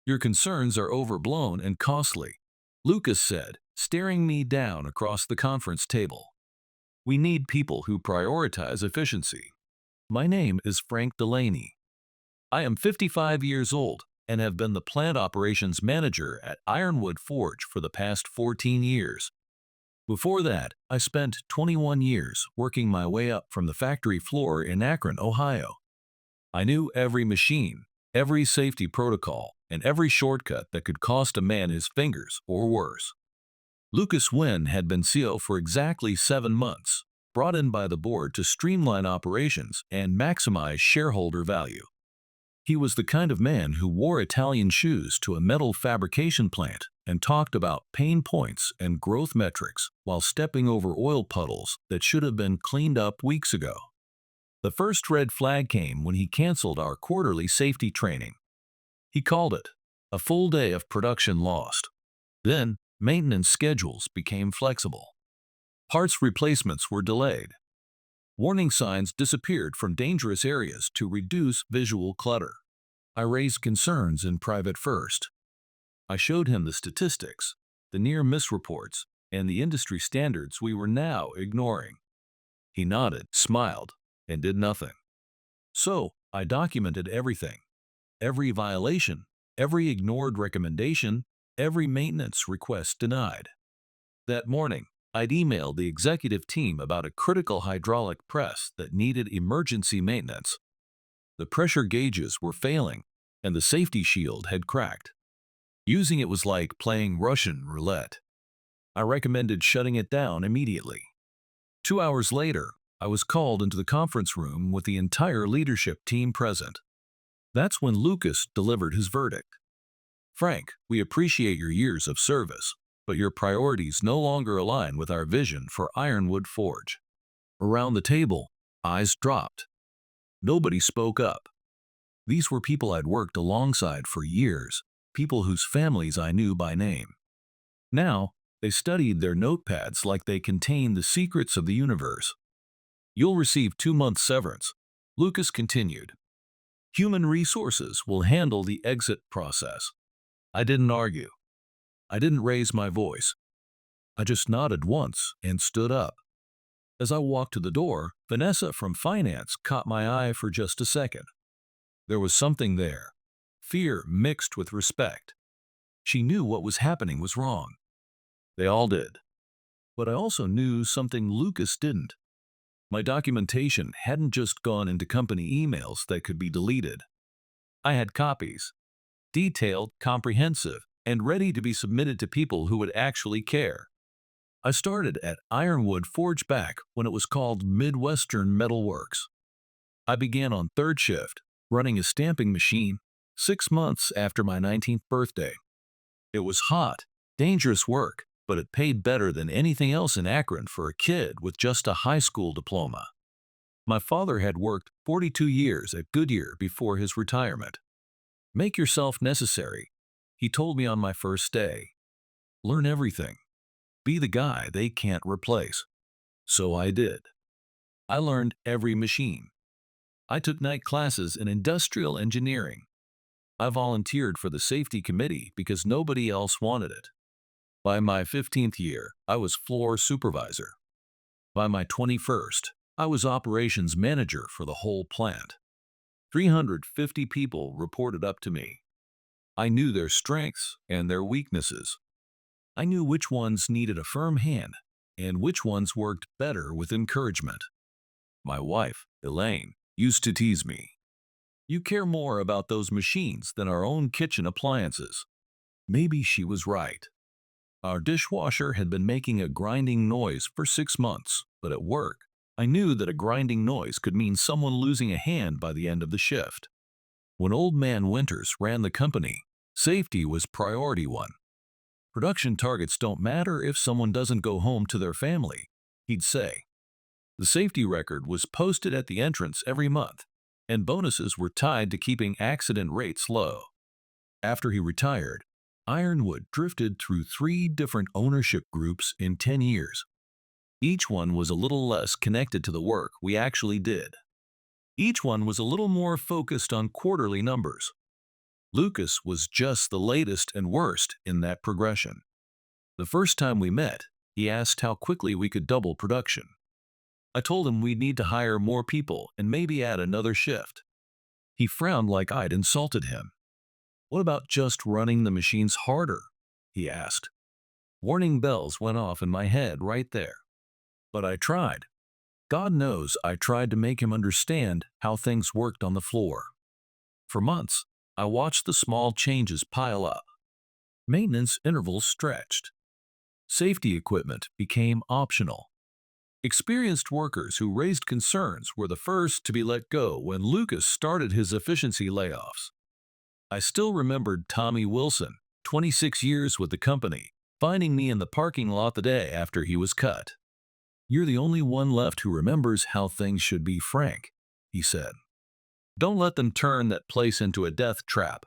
Your concerns are overblown and costly, Lucas said, staring me down across the conference table. We need people who prioritize efficiency. My name is Frank Delaney. I am 55 years old and have been the plant operations manager at Ironwood Forge for the past 14 years. Before that, I spent 21 years working my way up from the factory floor in Akron, Ohio. I knew every machine, every safety protocol, and every shortcut that could cost a man his fingers or worse. Lucas Wynn had been CO for exactly 7 months, brought in by the board to streamline operations and maximize shareholder value. He was the kind of man who wore Italian shoes to a metal fabrication plant and talked about pain points and growth metrics while stepping over oil puddles that should have been cleaned up weeks ago. The first red flag came when he canceled our quarterly safety training. He called it a full day of production lost. Then, maintenance schedules became flexible. Parts replacements were delayed. Warning signs disappeared from dangerous areas to reduce visual clutter. I raised concerns in private first. I showed him the statistics, the near-miss reports, and the industry standards we were now ignoring. He nodded, smiled, and did nothing. So, I documented everything. Every violation, every ignored recommendation, every maintenance request denied. That morning, I'd emailed the executive team about a critical hydraulic press that needed emergency maintenance. The pressure gauges were failing, and the safety shield had cracked. Using it was like playing Russian roulette. I recommended shutting it down immediately. 2 hours later, I was called into the conference room with the entire leadership team present. That's when Lucas delivered his verdict. Frank, we appreciate your years of service, but your priorities no longer align with our vision for Ironwood Forge. Around the table, eyes dropped. Nobody spoke up. These were people I'd worked alongside for years, people whose families I knew by name. Now, they studied their notepads like they contained the secrets of the universe. You'll receive 2 months severance, Lucas continued. Human resources will handle the exit process. I didn't argue. I didn't raise my voice. I just nodded once and stood up. As I walked to the door, Vanessa from finance caught my eye for just a second. There was something there, fear mixed with respect. She knew what was happening was wrong. They all did. But I also knew something Lucas didn't. My documentation hadn't just gone into company emails that could be deleted. I had copies, detailed, comprehensive, and ready to be submitted to people who would actually care. I started at Ironwood Forge back when it was called Midwestern Metal Works. I began on third shift, running a stamping machine, 6 months after my 19th birthday. It was hot, dangerous work, but it paid better than anything else in Akron for a kid with just a high school diploma. My father had worked 42 years at Goodyear before his retirement. Make yourself necessary, he told me on my first day. Learn everything. Be the guy they can't replace. So I did. I learned every machine. I took night classes in industrial engineering. I volunteered for the safety committee because nobody else wanted it. By my 15th year, I was floor supervisor. By my 21st, I was operations manager for the whole plant. 350 people reported up to me. I knew their strengths and their weaknesses. I knew which ones needed a firm hand and which ones worked better with encouragement. My wife, Elaine, used to tease me. You care more about those machines than our own kitchen appliances. Maybe she was right. Our dishwasher had been making a grinding noise for 6 months, but at work, I knew that a grinding noise could mean someone losing a hand by the end of the shift. When Old Man Winters ran the company, safety was priority one. Production targets don't matter if someone doesn't go home to their family, he'd say. The safety record was posted at the entrance every month, and bonuses were tied to keeping accident rates low. After he retired, Ironwood drifted through 3 different ownership groups in 10 years. Each one was a little less connected to the work we actually did. Each one was a little more focused on quarterly numbers. Lucas was just the latest and worst in that progression. The first time we met, he asked how quickly we could double production. I told him we'd need to hire more people and maybe add another shift. He frowned like I'd insulted him. "What about just running the machines harder?" he asked. Warning bells went off in my head right there. But I tried. God knows I tried to make him understand how things worked on the floor. For months, I watched the small changes pile up. Maintenance intervals stretched. Safety equipment became optional. Experienced workers who raised concerns were the first to be let go when Lucas started his efficiency layoffs. I still remembered Tommy Wilson, 26 years with the company, finding me in the parking lot the day after he was cut. "You're the only one left who remembers how things should be, Frank," he said. "Don't let them turn that place into a death trap."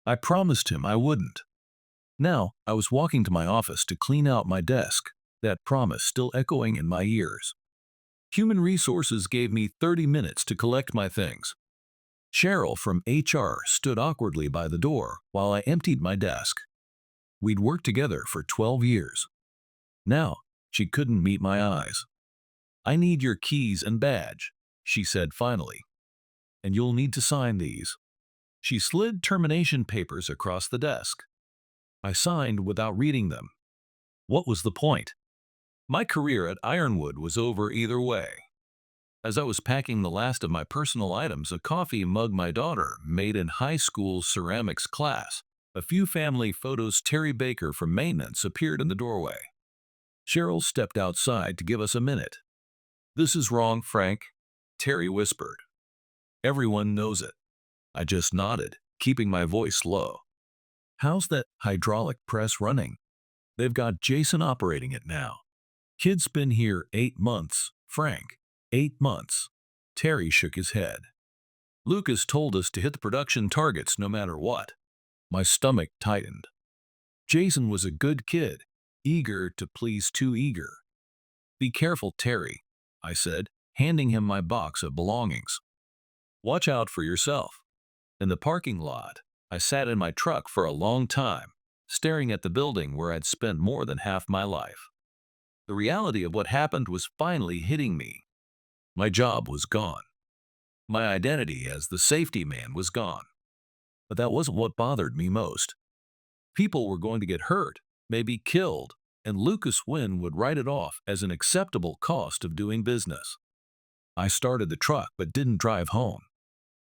I promised him I wouldn't. Now, I was walking to my office to clean out my desk, that promise still echoing in my ears. Human Resources gave me 30 minutes to collect my things. Cheryl from HR stood awkwardly by the door while I emptied my desk. We'd worked together for 12 years. Now, she couldn't meet my eyes. "I need your keys and badge," she said finally. "And you'll need to sign these." She slid termination papers across the desk. I signed without reading them. What was the point? My career at Ironwood was over either way. As I was packing the last of my personal items, a coffee mug my daughter made in high school ceramics class, a few family photos, Terry Baker from maintenance appeared in the doorway. Cheryl stepped outside to give us a minute. "This is wrong, Frank," Terry whispered. "Everyone knows it." I just nodded, keeping my voice low. "How's that hydraulic press running?" "They've got Jason operating it now. Kid's been here 8 months, Frank. 8 months. Terry shook his head. "Lucas told us to hit the production targets no matter what." My stomach tightened. Jason was a good kid, eager to please, too eager. "Be careful, Terry," I said, handing him my box of belongings. "Watch out for yourself." In the parking lot, I sat in my truck for a long time, staring at the building where I'd spent more than half my life. The reality of what happened was finally hitting me. My job was gone. My identity as the safety man was gone. But that wasn't what bothered me most. People were going to get hurt, maybe killed, and Lucas Wynn would write it off as an acceptable cost of doing business. I started the truck but didn't drive home.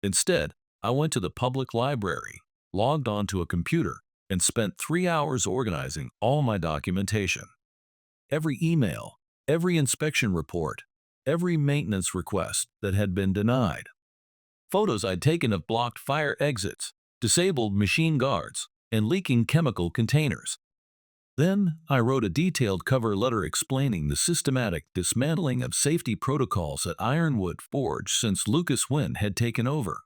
Instead, I went to the public library, logged onto a computer, and spent 3 hours organizing all my documentation. Every email, every inspection report, every maintenance request that had been denied. Photos I'd taken of blocked fire exits, disabled machine guards, and leaking chemical containers. Then I wrote a detailed cover letter explaining the systematic dismantling of safety protocols at Ironwood Forge since Lucas Wynn had taken over.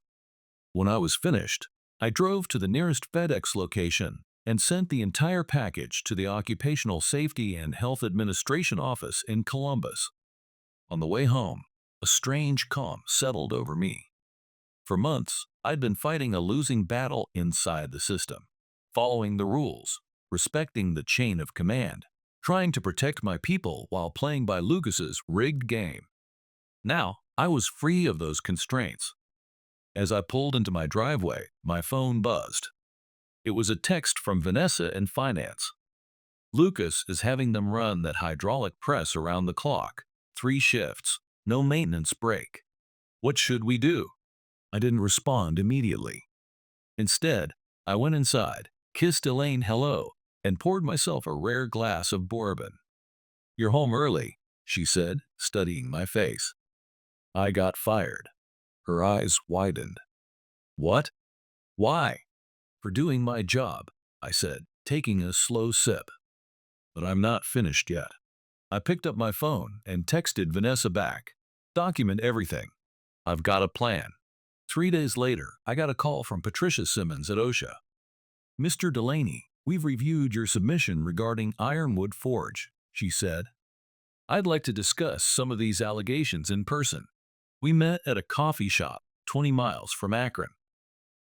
When I was finished, I drove to the nearest FedEx location and sent the entire package to the Occupational Safety and Health Administration office in Columbus. On the way home, a strange calm settled over me. For months, I'd been fighting a losing battle inside the system, following the rules, respecting the chain of command, trying to protect my people while playing by Lucas's rigged game. Now, I was free of those constraints. As I pulled into my driveway, my phone buzzed. It was a text from Vanessa in finance. "Lucas is having them run that hydraulic press around the clock. 3 shifts, no maintenance break. What should we do?" I didn't respond immediately. Instead, I went inside, kissed Elaine hello, and poured myself a rare glass of bourbon. "You're home early," she said, studying my face. "I got fired." Her eyes widened. "What? Why?" "For doing my job," I said, taking a slow sip. "But I'm not finished yet." I picked up my phone and texted Vanessa back. "Document everything. I've got a plan." 3 days later, I got a call from Patricia Simmons at OSHA. "Mr. Delaney, we've reviewed your submission regarding Ironwood Forge," she said. "I'd like to discuss some of these allegations in person." We met at a coffee shop 20 miles from Akron.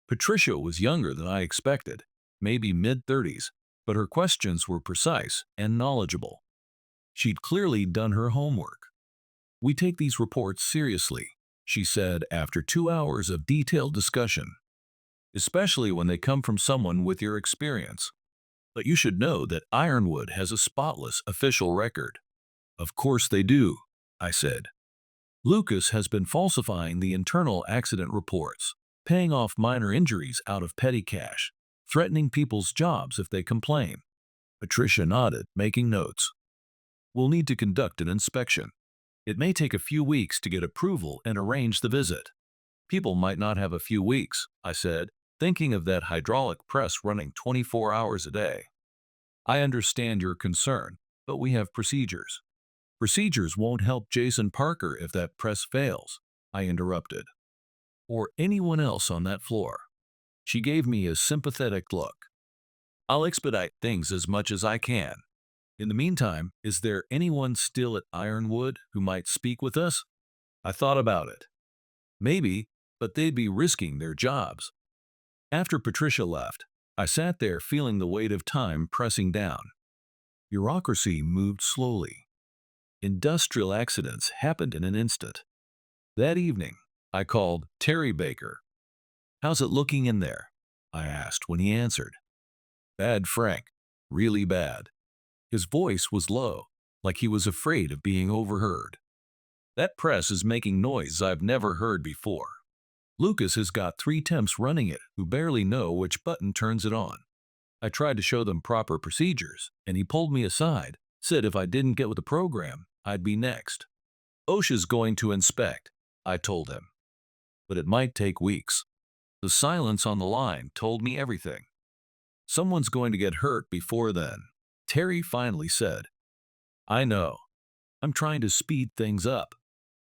Patricia was younger than I expected, maybe mid-30s, but her questions were precise and knowledgeable. She'd clearly done her homework. "We take these reports seriously," she said after 2 hours of detailed discussion, "especially when they come from someone with your experience. But you should know that Ironwood has a spotless official record." "Of course they do," I said. "Lucas has been falsifying the internal accident reports, paying off minor injuries out of petty cash, threatening people's jobs if they complain." Patricia nodded, making notes. "We'll need to conduct an inspection. It may take a few weeks to get approval and arrange the visit." "People might not have a few weeks," I said, thinking of that hydraulic press running 24 hours a day. "I understand your concern, but we have procedures." "Procedures won't help Jason Parker if that press fails," I interrupted. "Or anyone else on that floor." She gave me a sympathetic look. "I'll expedite things as much as I can. In the meantime, is there anyone still at Ironwood who might speak with us?" I thought about it. Maybe, but they'd be risking their jobs. After Patricia left, I sat there feeling the weight of time pressing down. Bureaucracy moved slowly. Industrial accidents happened in an instant. That evening, I called Terry Baker. "How's it looking in there?" I asked when he answered. "Bad, Frank. Really bad." His voice was low, like he was afraid of being overheard. "That press is making noise I've never heard before. Lucas has got 3 temps running it who barely know which button turns it on. I tried to show them proper procedures, and he pulled me aside, said if I didn't get with the program, I'd be next. OSHA's going to inspect," I told him. "But it might take weeks." The silence on the line told me everything. "Someone's going to get hurt before then," Terry finally said. "I know. I'm trying to speed things up."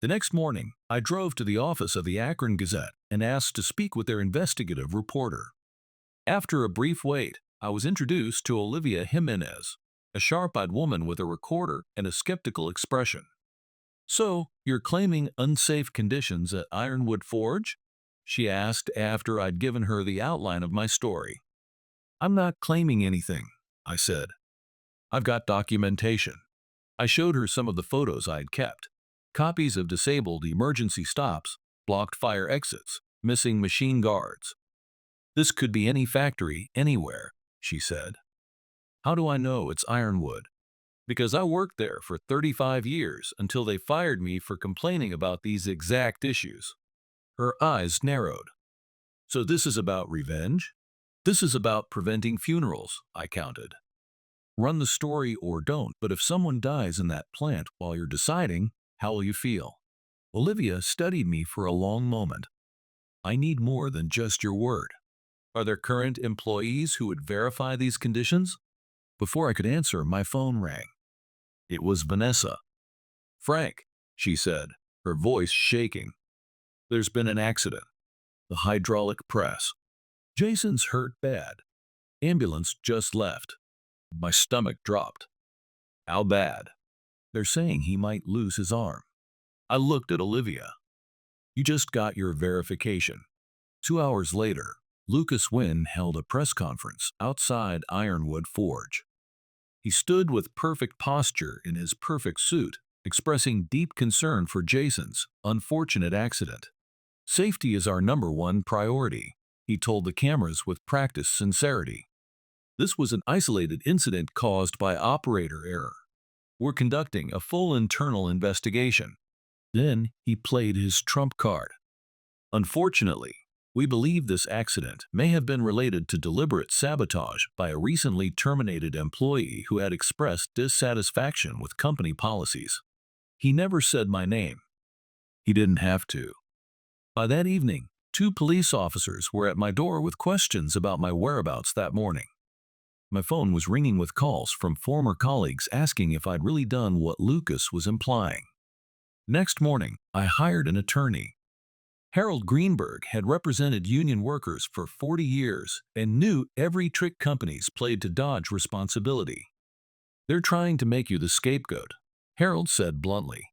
The next morning, I drove to the office of the Akron Gazette and asked to speak with their investigative reporter. After a brief wait, I was introduced to Olivia Jimenez, a sharp-eyed woman with a recorder and a skeptical expression. "So, you're claiming unsafe conditions at Ironwood Forge?" she asked after I'd given her the outline of my story. "I'm not claiming anything," I said. "I've got documentation." I showed her some of the photos I'd kept. Copies of disabled emergency stops, blocked fire exits, missing machine guards. "This could be any factory, anywhere," she said. "How do I know it's Ironwood?" "Because I worked there for 35 years until they fired me for complaining about these exact issues." Her eyes narrowed. "So this is about revenge?" "This is about preventing funerals," I countered. "Run the story or don't, but if someone dies in that plant while you're deciding, how will you feel?" Olivia studied me for a long moment. "I need more than just your word. Are there current employees who would verify these conditions?" Before I could answer, my phone rang. It was Vanessa. "Frank," she said, her voice shaking. "There's been an accident. The hydraulic press. Jason's hurt bad. Ambulance just left." My stomach dropped. "How bad?" "They're saying he might lose his arm." I looked at Olivia. "You just got your verification." 2 hours later, Lucas Wynn held a press conference outside Ironwood Forge. He stood with perfect posture in his perfect suit, expressing deep concern for Jason's unfortunate accident. "Safety is our #1 priority," he told the cameras with practiced sincerity. "This was an isolated incident caused by operator error. We're conducting a full internal investigation." Then he played his trump card. "Unfortunately, we believe this accident may have been related to deliberate sabotage by a recently terminated employee who had expressed dissatisfaction with company policies." He never said my name. He didn't have to. By that evening, 2 police officers were at my door with questions about my whereabouts that morning. My phone was ringing with calls from former colleagues asking if I'd really done what Lucas was implying. Next morning, I hired an attorney. Harold Greenberg had represented union workers for 40 years and knew every trick companies played to dodge responsibility. "They're trying to make you the scapegoat," Harold said bluntly.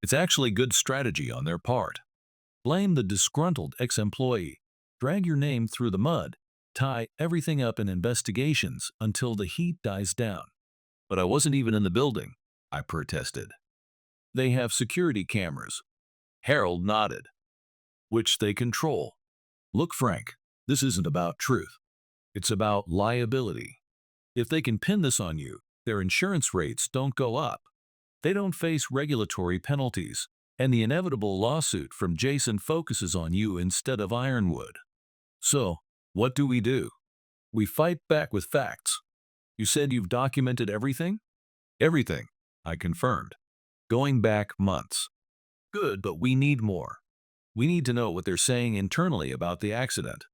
"It's actually good strategy on their part. Blame the disgruntled ex-employee. drag your name through the mud, tie everything up in investigations until the heat dies down. But I wasn't even in the building, I protested. They have security cameras. Harold nodded. Which they control. Look, Frank, this isn't about truth. It's about liability. If they can pin this on you, their insurance rates don't go up. They don't face regulatory penalties, and the inevitable lawsuit from Jason focuses on you instead of Ironwood. So, what do? We fight back with facts. You said you've documented everything? Everything, I confirmed. Going back months. Good, but we need more. We need to know what they're saying internally about the accident.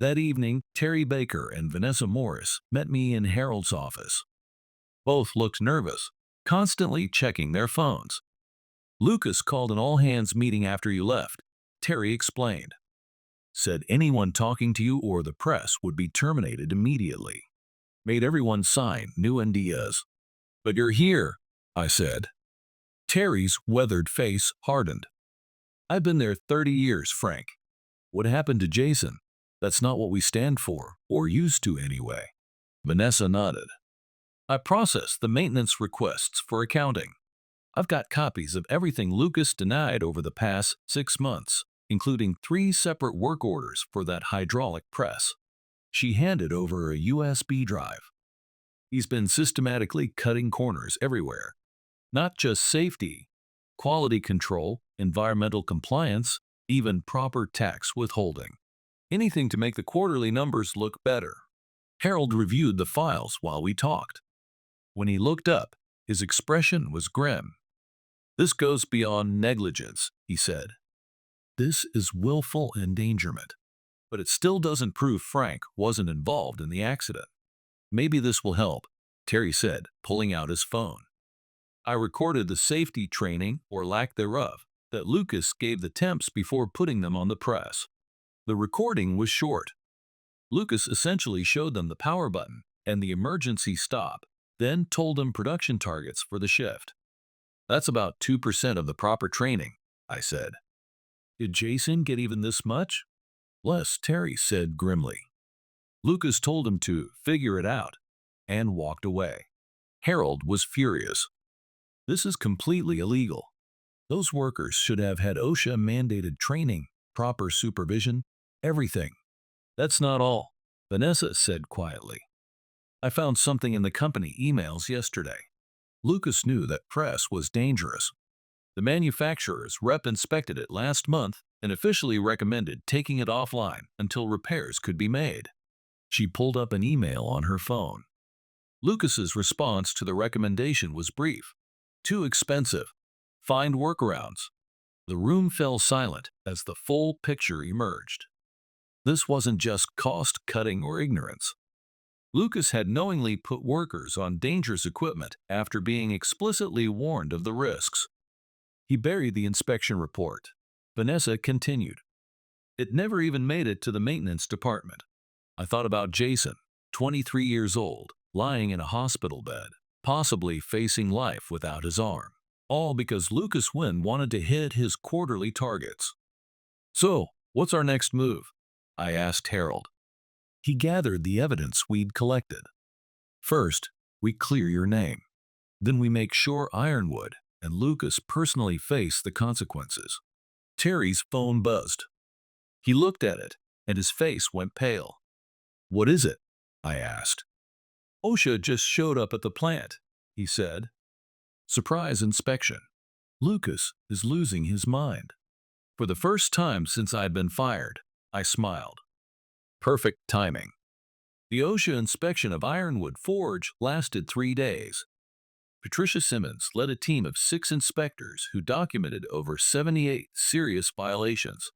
That evening, Terry Baker and Vanessa Morris met me in Harold's office. Both looked nervous, constantly checking their phones. Lucas called an all-hands meeting after you left, Terry explained. Said anyone talking to you or the press would be terminated immediately. Made everyone sign new NDAs. But you're here, I said. Terry's weathered face hardened. I've been there 30 years, Frank. What happened to Jason? That's not what we stand for, or used to anyway. Vanessa nodded. I processed the maintenance requests for accounting. I've got copies of everything Lucas denied over the past 6 months, including 3 separate work orders for that hydraulic press. She handed over a USB drive. He's been systematically cutting corners everywhere. Not just safety, quality control, environmental compliance, even proper tax withholding. Anything to make the quarterly numbers look better. Harold reviewed the files while we talked. When he looked up, his expression was grim. This goes beyond negligence, he said. This is willful endangerment. But it still doesn't prove Frank wasn't involved in the accident. Maybe this will help, Terry said, pulling out his phone. I recorded the safety training, or lack thereof, that Lucas gave the temps before putting them on the press. The recording was short. Lucas essentially showed them the power button and the emergency stop, then told them production targets for the shift. That's about 2% of the proper training, I said. Did Jason get even this much? Less, Terry said grimly. Lucas told him to figure it out and walked away. Harold was furious. This is completely illegal. Those workers should have had OSHA-mandated training, proper supervision, everything. That's not all, Vanessa said quietly. I found something in the company emails yesterday. Lucas knew that press was dangerous. The manufacturer's rep inspected it last month and officially recommended taking it offline until repairs could be made. She pulled up an email on her phone. Lucas's response to the recommendation was brief. Too expensive. Find workarounds. The room fell silent as the full picture emerged. This wasn't just cost-cutting or ignorance. Lucas had knowingly put workers on dangerous equipment after being explicitly warned of the risks. He buried the inspection report. Vanessa continued. It never even made it to the maintenance department. I thought about Jason, 23 years old, lying in a hospital bed, possibly facing life without his arm, all because Lucas Wynn wanted to hit his quarterly targets. So, what's our next move? I asked Harold. He gathered the evidence we'd collected. First, we clear your name. Then we make sure Ironwood and Lucas personally face the consequences. Terry's phone buzzed. He looked at it, and his face went pale. What is it? I asked. OSHA just showed up at the plant, he said. Surprise inspection. Lucas is losing his mind. For the first time since I'd been fired, I smiled. Perfect timing. The OSHA inspection of Ironwood Forge lasted 3 days. Patricia Simmons led a team of 6 inspectors who documented over 78 serious violations.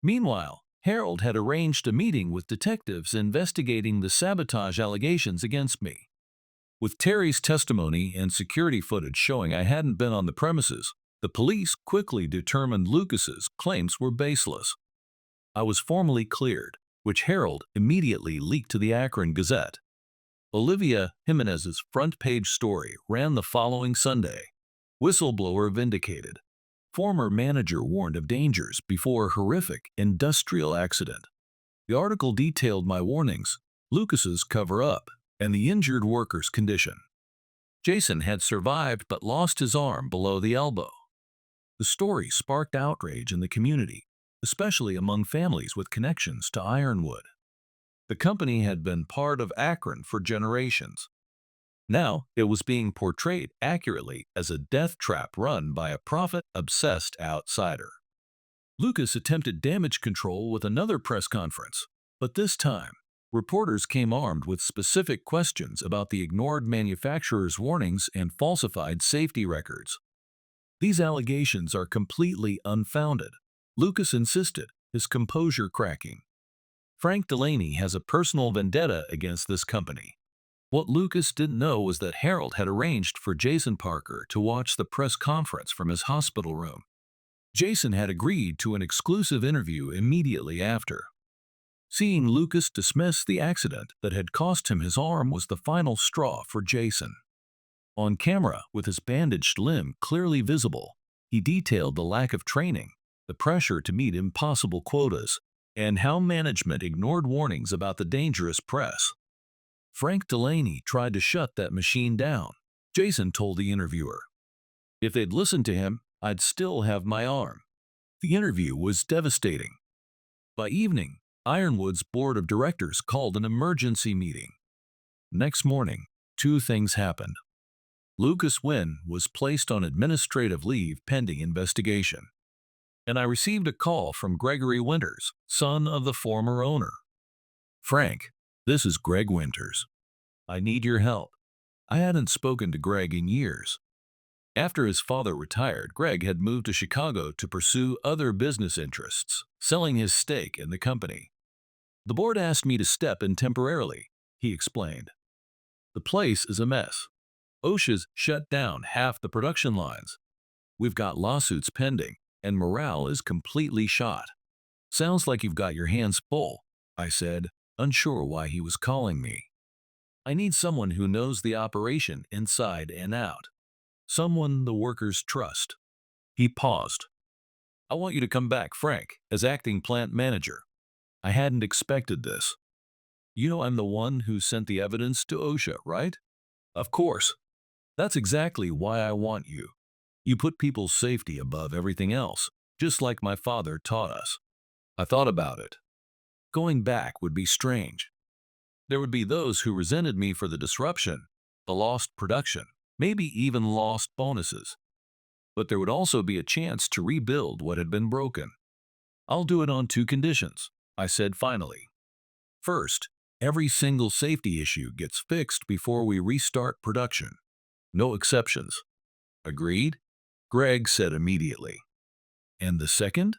Meanwhile, Harold had arranged a meeting with detectives investigating the sabotage allegations against me. With Terry's testimony and security footage showing I hadn't been on the premises, the police quickly determined Lucas's claims were baseless. I was formally cleared, which Harold immediately leaked to the Akron Gazette. Olivia Jimenez's front-page story ran the following Sunday. Whistleblower vindicated. Former manager warned of dangers before horrific industrial accident. The article detailed my warnings, Lucas's cover-up, and the injured worker's condition. Jason had survived but lost his arm below the elbow. The story sparked outrage in the community, especially among families with connections to Ironwood. The company had been part of Akron for generations. Now, it was being portrayed accurately as a death trap run by a profit-obsessed outsider. Lucas attempted damage control with another press conference, but this time, reporters came armed with specific questions about the ignored manufacturer's warnings and falsified safety records. These allegations are completely unfounded, Lucas insisted, his composure cracking. Frank Delaney has a personal vendetta against this company. What Lucas didn't know was that Harold had arranged for Jason Parker to watch the press conference from his hospital room. Jason had agreed to an exclusive interview immediately after. Seeing Lucas dismiss the accident that had cost him his arm was the final straw for Jason. On camera, with his bandaged limb clearly visible, he detailed the lack of training, the pressure to meet impossible quotas, and how management ignored warnings about the dangerous press. Frank Delaney tried to shut that machine down, Jason told the interviewer. If they'd listened to him, I'd still have my arm. The interview was devastating. By evening, Ironwood's board of directors called an emergency meeting. Next morning, two things happened. Lucas Wynn was placed on administrative leave pending investigation, and I received a call from Gregory Winters, son of the former owner. Frank, this is Greg Winters. I need your help. I hadn't spoken to Greg in years. After his father retired, Greg had moved to Chicago to pursue other business interests, selling his stake in the company. The board asked me to step in temporarily, he explained. The place is a mess. OSHA's shut down half the production lines. We've got lawsuits pending, and morale is completely shot. Sounds like you've got your hands full, I said, unsure why he was calling me. I need someone who knows the operation inside and out. Someone the workers trust. He paused. I want you to come back, Frank, as acting plant manager. I hadn't expected this. You know I'm the one who sent the evidence to OSHA, right? Of course. That's exactly why I want you. You put people's safety above everything else, just like my father taught us. I thought about it. Going back would be strange. There would be those who resented me for the disruption, the lost production, maybe even lost bonuses. But there would also be a chance to rebuild what had been broken. I'll do it on two conditions, I said finally. First, every single safety issue gets fixed before we restart production. No exceptions. Agreed? Greg said immediately. And the second?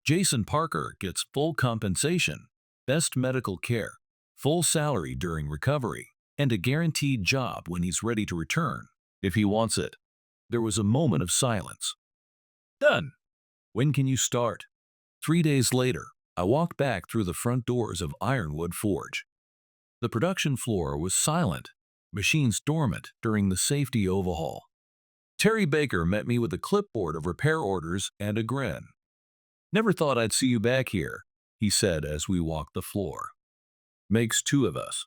Jason Parker gets full compensation, best medical care, full salary during recovery, and a guaranteed job when he's ready to return, if he wants it. There was a moment of silence. Done. When can you start? 3 days later, I walked back through the front doors of Ironwood Forge. The production floor was silent, machines dormant during the safety overhaul. Terry Baker met me with a clipboard of repair orders and a grin. Never thought I'd see you back here, he said as we walked the floor. Makes two of us.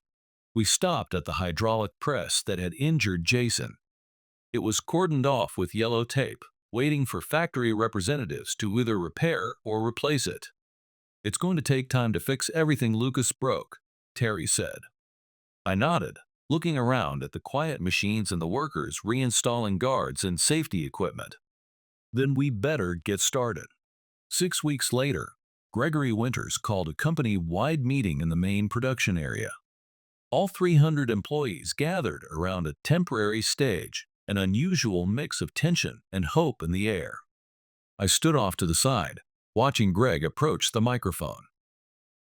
We stopped at the hydraulic press that had injured Jason. It was cordoned off with yellow tape, waiting for factory representatives to either repair or replace it. It's going to take time to fix everything Lucas broke, Terry said. I nodded, looking around at the quiet machines and the workers reinstalling guards and safety equipment. Then we better get started. 6 weeks later, Gregory Winters called a company-wide meeting in the main production area. All 300 employees gathered around a temporary stage, an unusual mix of tension and hope in the air. I stood off to the side, watching Greg approach the microphone.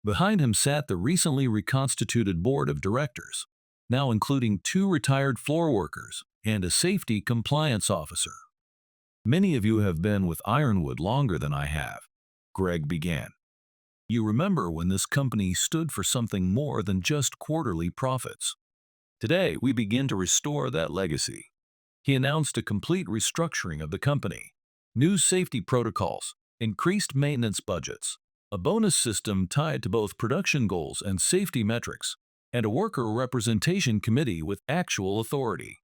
Behind him sat the recently reconstituted board of directors, now including 2 retired floor workers and a safety compliance officer. Many of you have been with Ironwood longer than I have, Greg began. You remember when this company stood for something more than just quarterly profits. Today, we begin to restore that legacy. He announced a complete restructuring of the company, new safety protocols, increased maintenance budgets, a bonus system tied to both production goals and safety metrics, and a worker representation committee with actual authority.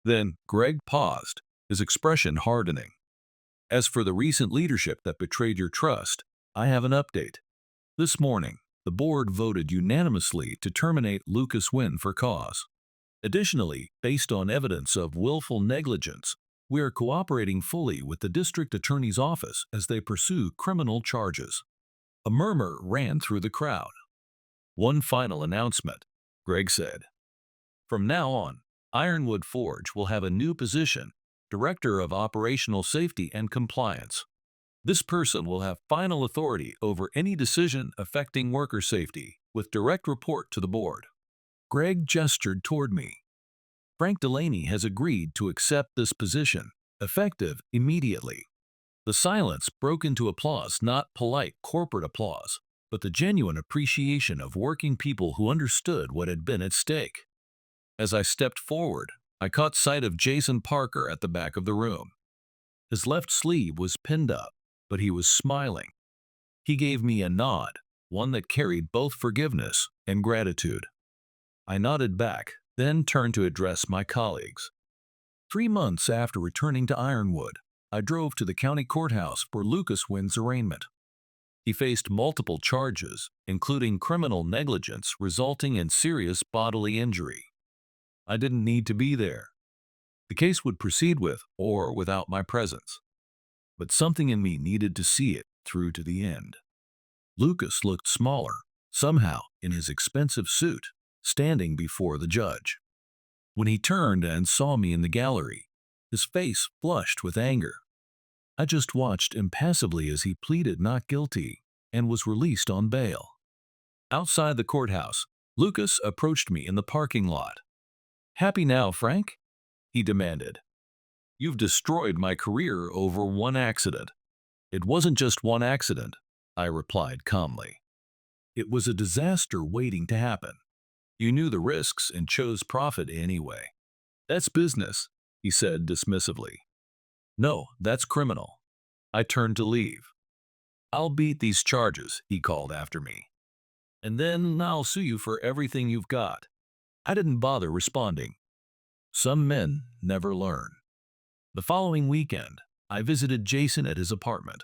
Then Greg paused, his expression hardening. As for the recent leadership that betrayed your trust, I have an update. This morning, the board voted unanimously to terminate Lucas Wynn for cause. Additionally, based on evidence of willful negligence, we are cooperating fully with the district attorney's office as they pursue criminal charges. A murmur ran through the crowd. One final announcement, Greg said. From now on, Ironwood Forge will have a new position, Director of Operational Safety and Compliance. This person will have final authority over any decision affecting worker safety, with direct report to the board. Greg gestured toward me. Frank Delaney has agreed to accept this position, effective immediately. The silence broke into applause, not polite corporate applause, but the genuine appreciation of working people who understood what had been at stake. As I stepped forward, I caught sight of Jason Parker at the back of the room. His left sleeve was pinned up, but he was smiling. He gave me a nod, one that carried both forgiveness and gratitude. I nodded back, then turned to address my colleagues. 3 months after returning to Ironwood, I drove to the county courthouse for Lucas Wynn's arraignment. He faced multiple charges, including criminal negligence resulting in serious bodily injury. I didn't need to be there. The case would proceed with or without my presence. But something in me needed to see it through to the end. Lucas looked smaller, somehow, in his expensive suit, standing before the judge. When he turned and saw me in the gallery, his face flushed with anger. I just watched impassively as he pleaded not guilty and was released on bail. Outside the courthouse, Lucas approached me in the parking lot. "Happy now, Frank?" he demanded. "You've destroyed my career over one accident." "It wasn't just one accident," I replied calmly. "It was a disaster waiting to happen. You knew the risks and chose profit anyway." "That's business," he said dismissively. "No, that's criminal." I turned to leave. "I'll beat these charges," he called after me. "And then I'll sue you for everything you've got." I didn't bother responding. Some men never learn. The following weekend, I visited Jason at his apartment.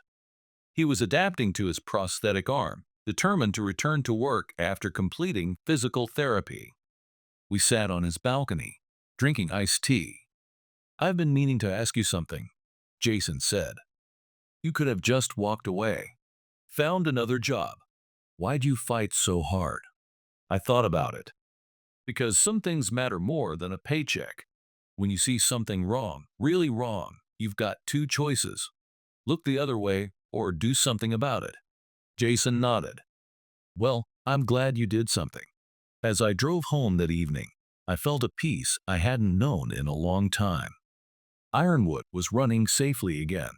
He was adapting to his prosthetic arm, determined to return to work after completing physical therapy. We sat on his balcony, drinking iced tea. "I've been meaning to ask you something," Jason said. "You could have just walked away. Found another job. Why'd you fight so hard?" I thought about it. Because some things matter more than a paycheck. When you see something wrong, really wrong, you've got two choices. Look the other way or do something about it. Jason nodded. "Well, I'm glad you did something." As I drove home that evening, I felt a peace I hadn't known in a long time. Ironwood was running safely again.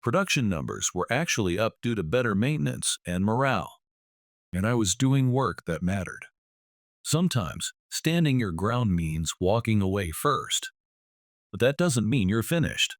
Production numbers were actually up due to better maintenance and morale. And I was doing work that mattered. Sometimes, standing your ground means walking away first. But that doesn't mean you're finished.